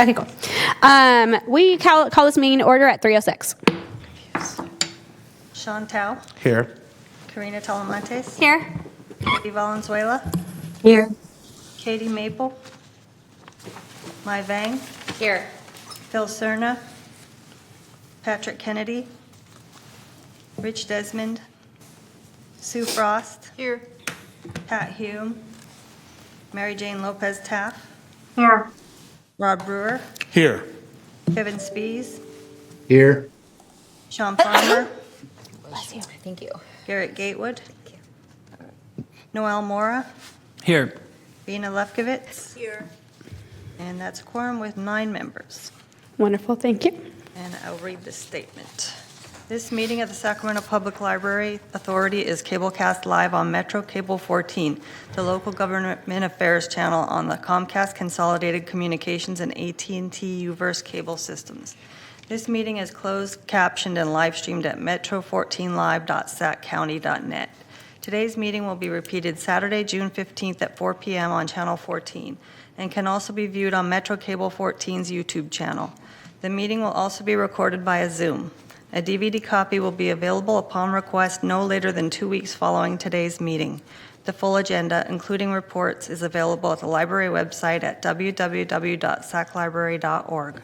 Okay, cool. We call this meeting to order at 3:06. Sean Tao, Here. Karina Talamantes, Here. Katie Valenzuela, Here. Katie Maple, Mai Vang, Here. Phil Cerna, Patrick Kennedy, Rich Desmond, Sue Frost, Here. Pat Hume, Mary Jane Lopez Taff, Here. Rob Brewer, Here. Kevin Spees, Here. Sean Farmer, Bless you. Thank you. Garrett Gatewood, Noel Mora, Here. Vina Lefkowitz. Here. And that's a quorum with 9 members. Wonderful, thank you. And I'll read this statement. This meeting of the Sacramento Public Library Authority is cablecast live on Metro Cable 14, the local government affairs channel on the Comcast Consolidated Communications and AT&T Uverse cable systems. This meeting is closed captioned and live streamed at metro14live.saccounty.net. Today's meeting will be repeated Saturday, June 15th at 4 p.m. on Channel 14 and can also be viewed on Metro Cable 14's YouTube channel. The meeting will also be recorded via Zoom. A DVD copy will be available upon request no later than 2 weeks following today's meeting. The full agenda, including reports, is available at the library website at www.saclibrary.org.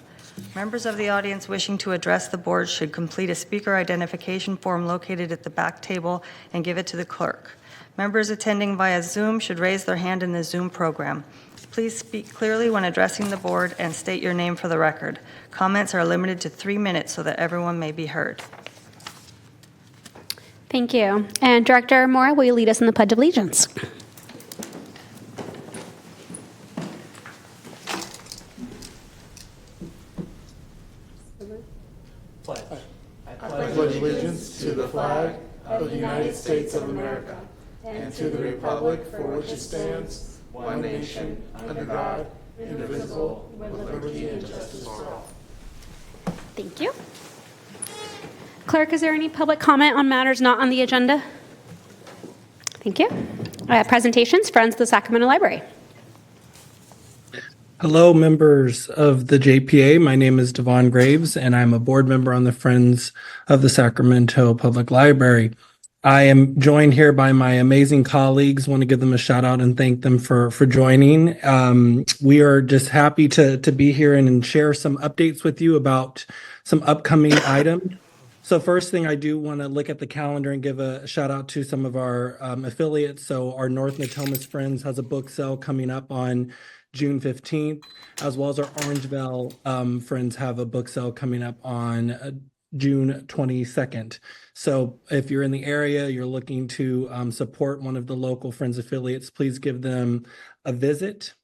Members of the audience wishing to address the board should complete a speaker identification form located at the back table and give it to the clerk. Members attending via Zoom should raise their hand in the Zoom program. Please speak clearly when addressing the board and state your name for the record. Comments are limited to 3 minutes so that everyone may be heard. Thank you. And Director Mora, will you lead us in the Pledge of Allegiance? I pledge allegiance to the flag of the United States of America and to the republic for which it stands, one nation, under God, indivisible, with liberty and justice for all. Thank you. Clerk, is there any public comment on matters not on the agenda? Thank you. Presentations, Friends of the Sacramento Library. Hello, members of the JPA. My name is Devon Graves, and I'm a board member on the Friends of the Sacramento Public Library. I am joined here by my amazing colleagues. Want to give them a shout out and thank them for joining. We are just happy to be here and share some updates with you about some upcoming items. So first thing, I do want to look at the calendar and give a shout out to some of our affiliates. So our North Natomas Friends has a book sale coming up on June 15th, as well as our Orangeville Friends have a book sale coming up on June 22nd. So if you're in the area, you're looking to support one of the local Friends affiliates, please give them a visit.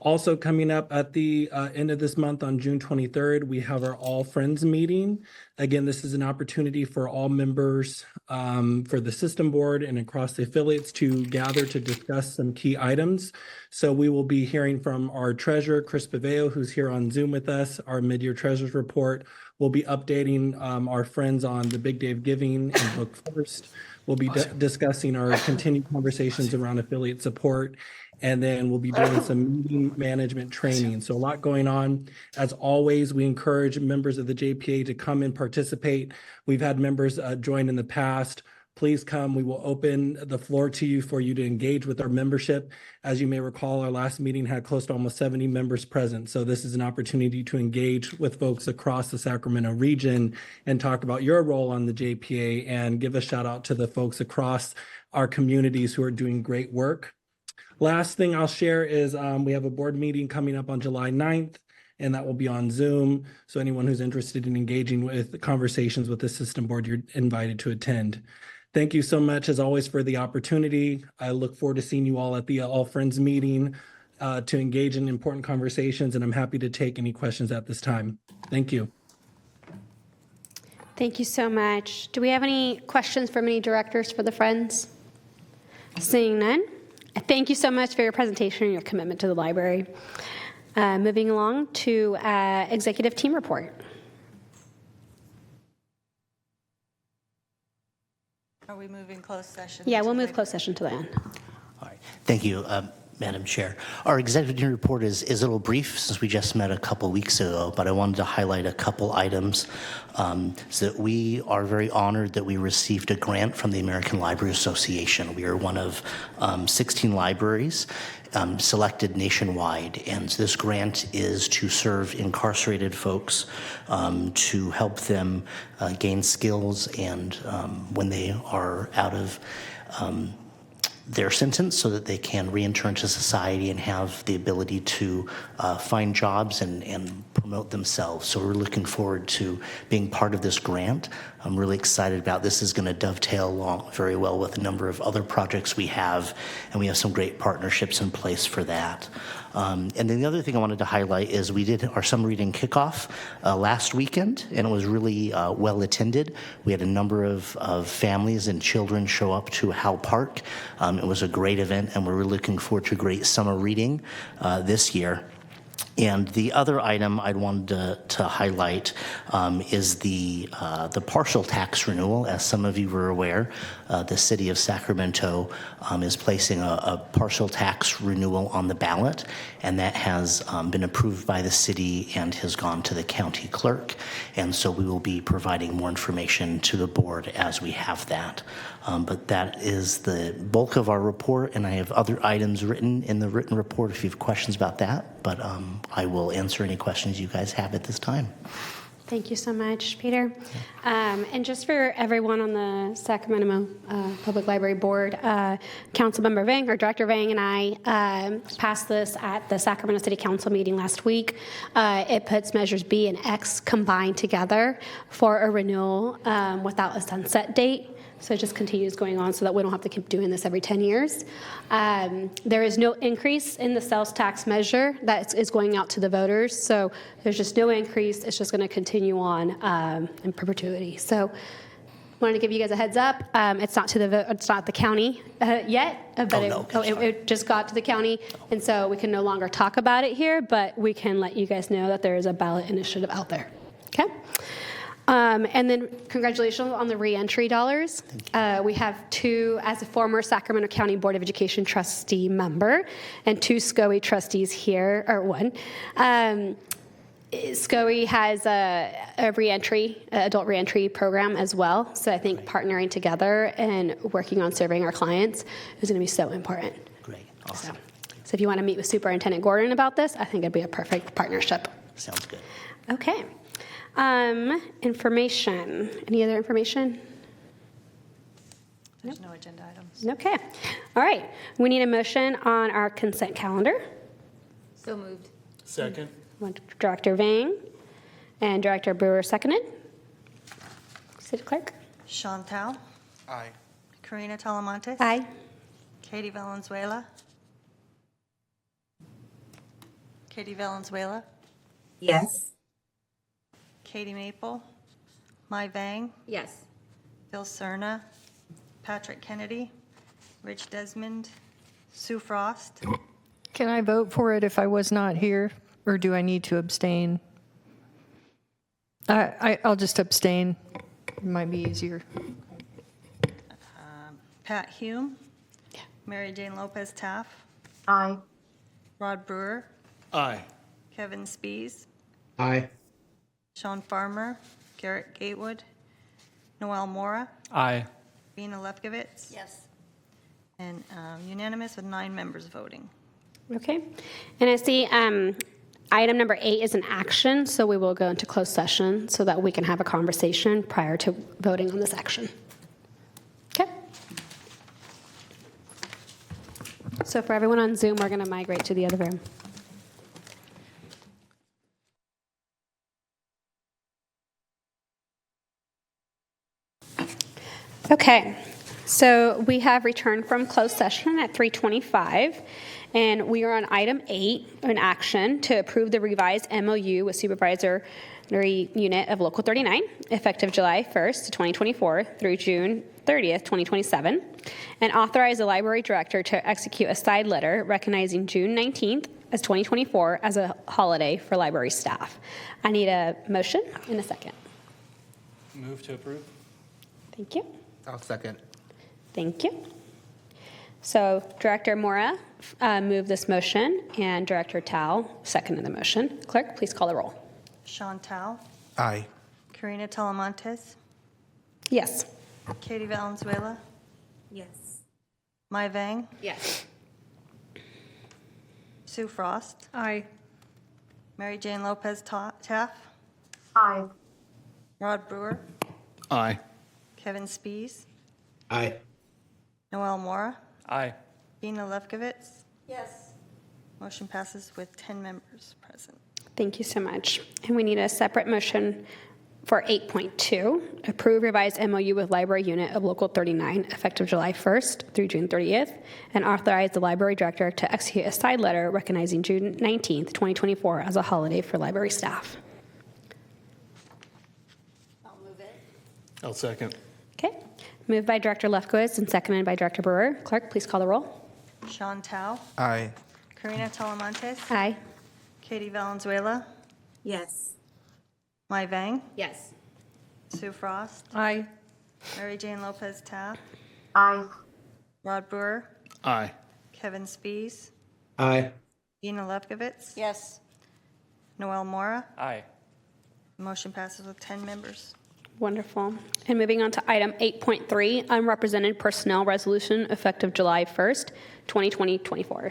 Also coming up at the end of this month on June 23rd, we have our All Friends meeting. Again, this is an opportunity for all members for the system board and across the affiliates to gather to discuss some key items. So we will be hearing from our treasurer, Chris Paveo, who's here on Zoom with us, our mid-year treasurer's report. We'll be updating our friends on the Big Day of Giving and Book First. We'll be discussing our continued conversations around affiliate support. And then we'll be doing some meeting management training. So a lot going on. As always, we encourage members of the JPA to come and participate. We've had members join in the past. Please come. We will open the floor to you for you to engage with our membership. As you may recall, our last meeting had close to almost 70 members present. So this is an opportunity to engage with folks across the Sacramento region and talk about your role on the JPA and give a shout out to the folks across our communities who are doing great work. Last thing I'll share is we have a board meeting coming up on July 9th, and that will be on Zoom. So anyone who's interested in engaging with conversations with the system board, you're invited to attend. Thank you so much, as always, for the opportunity. I look forward to seeing you all at the All Friends meeting to engage in important conversations, and I'm happy to take any questions at this time. Thank you. Thank you so much. Do we have any questions from any directors for the Friends? Seeing none. Thank you so much for your presentation and your commitment to the library. Moving along to executive team report. Are we moving closed session? Yeah, we'll move closed session to the end. All right. Thank you. Madam Chair. Our executive report is a little brief since we just met a couple weeks ago, but I wanted to highlight a couple items. So that we are very honored that we received a grant from the American Library Association. We are one of 16 libraries selected nationwide, and this grant is to serve incarcerated folks, to help them gain skills, and when they are out of their sentence, so that they can re-enter into society and have the ability to find jobs and promote themselves. So we're looking forward to being part of this grant. I'm really excited about this. Is going to dovetail along very well with a number of other projects we have, and we have some great partnerships in place for that. And then the other thing I wanted to highlight is we did our summer reading kickoff last weekend, and it was really well attended. We had a number of families and children show up to Howe Park. It was a great event, and we're really looking forward to great summer reading this year. And the other item I wanted to highlight is the partial tax renewal. As some of you were aware, the city of Sacramento is placing a partial tax renewal on the ballot, and that has been approved by the city and has gone to the county clerk. And so we will be providing more information to the board as we have that. But that is the bulk of our report, and I have other items written in the written report if you have questions about that. But I will answer any questions you guys have at this time. Thank you so much, Peter. And just for everyone on the Sacramento Public Library Board, Councilmember Vang, or Director Vang, and I passed this at the Sacramento City Council meeting last week. It puts measures B and X combined together for a renewal without a sunset date. So it just continues going on so that we don't have to keep doing this every 10 years. There is no increase in the sales tax measure that is going out to the voters. So there's just no increase. It's just going to continue on in perpetuity. So wanted to give you guys a heads up. It's not to the it's not the county yet, but it just got to the county, and so we can no longer talk about it here, but we can let you guys know that there is a ballot initiative out there. Okay. And then congratulations on the reentry dollars. We have two, as a former Sacramento County Board of Education trustee member, and two SCOE trustees here, or one. SCOE has a reentry, adult reentry program as well. So I think partnering together and working on serving our clients is going to be so important. Great. Awesome. So if you want to meet with Superintendent Gordon about this, I think it'd be a perfect partnership. Sounds good. Okay. Information. Any other information? There's no agenda items. Okay. All right. We need a motion on our consent calendar. So moved. Second. Director Vang and Director Brewer seconded. City Clerk? Chantal, Aye. Karina Talamantes. Aye. Katie Valenzuela. Katie Valenzuela. Yes. Katie Maple. Mai Vang. Yes. Phil Cerna. Patrick Kennedy. Rich Desmond. Sue Frost. Can I vote for it if I was not here, or do I need to abstain? I'll just abstain. It might be easier. Pat Hume. Mary Jane Lopez Taff. Aye. Rod Brewer. Aye. Kevin Spees. Aye. Sean Farmer. Garrett Gatewood. Noel Mora. Aye. Bina Lefkowitz. Yes. And unanimous with 9 members voting. Okay. And I see item number 8 is an action, so we will go into closed session so that we can have a conversation prior to voting on this action. Okay. So for everyone on Zoom, we're going to migrate to the other room. Okay, so we have returned from closed session at 3:25, and we are on item 8, an action to approve the revised MOU with Supervisory Unit of Local 39, effective July 1st, 2024 through June 30th, 2027, and authorize the library director to execute a side letter recognizing June 19th as 2024 as a holiday for library staff. I need a motion in a second. Move to approve. Thank you. I'll second. Thank you. So Director Mora moved this motion, and Director Tao seconded the motion. Clerk, please call the roll. Chantal, Aye. Karina Talamantes, Yes. Katie Valenzuela, Yes. Mai Vang, Yes. Sue Frost, Aye. Mary Jane Lopez Taff, Aye. Rod Brewer, Aye. Kevin Spees, Aye. Noel Mora, Aye. Ina Lefkowitz. Yes. Motion passes with 10 members present. Thank you so much. And we need a separate motion for 8.2, approve revised MOU with Library Unit of Local 39 effective July 1st through June 30th, and authorize the library director to execute a side letter recognizing June 19th, 2024 as a holiday for library staff. I'll second. Okay. Moved by Director Lefkowitz and seconded by Director Brewer. Clerk, please call the roll. Chantal, Aye. Karina Talamantes, Aye. Katie Valenzuela, Yes. Mai Vang, Yes. Sue Frost, Aye. Mary Jane Lopez Taff, Aye. Rod Brewer, Aye. Kevin Spees, Aye. Ina Lefkowitz, Yes. Noel Mora. Aye. Motion passes with 10 members. Wonderful. And moving on to item 8.3, unrepresented personnel resolution effective July 1st, 2024.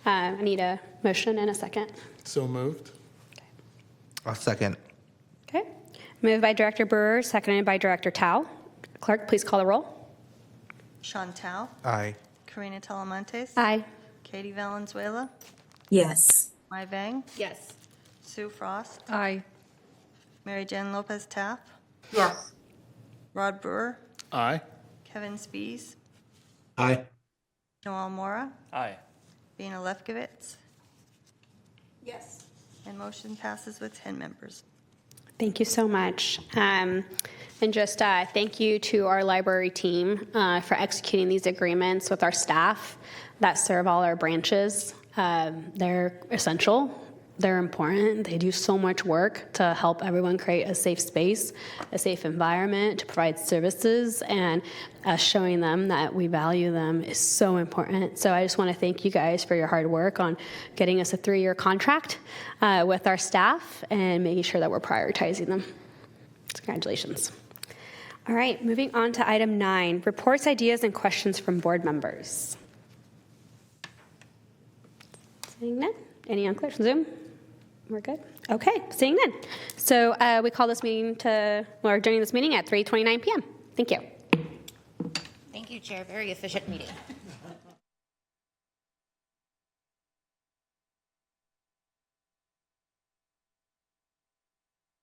I need a motion and a second. So moved. I'll second. Okay. Moved by Director Brewer, seconded by Director Tao. Clerk, please call the roll. Chantal, Aye. Karina Talamantes, Aye. Katie Valenzuela, Yes. Mai Vang, Yes. Sue Frost, Aye. Mary Jane Lopez Taff, Yes. Rod Brewer, Aye. Kevin Spees, Aye. Noel Mora, Aye. Ina Lefkowitz, Yes. and motion passes with 10 members. Thank you so much. And just thank you to our library team for executing these agreements with our staff that serve all our branches. They're essential. They're important. They do so much work to help everyone create a safe space, a safe environment, to provide services, and showing them that we value them is so important. So I just want to thank you guys for your hard work on getting us a 3-year contract with our staff and making sure that we're prioritizing them. So congratulations. All right, moving on to item 9, reports, ideas, and questions from board members. Seeing none? Any on Clear Zoom? We're good? Okay, seeing none. So we call this meeting we're adjourning this meeting at 3:29 p.m. Thank you. Thank you, Chair. Very efficient meeting.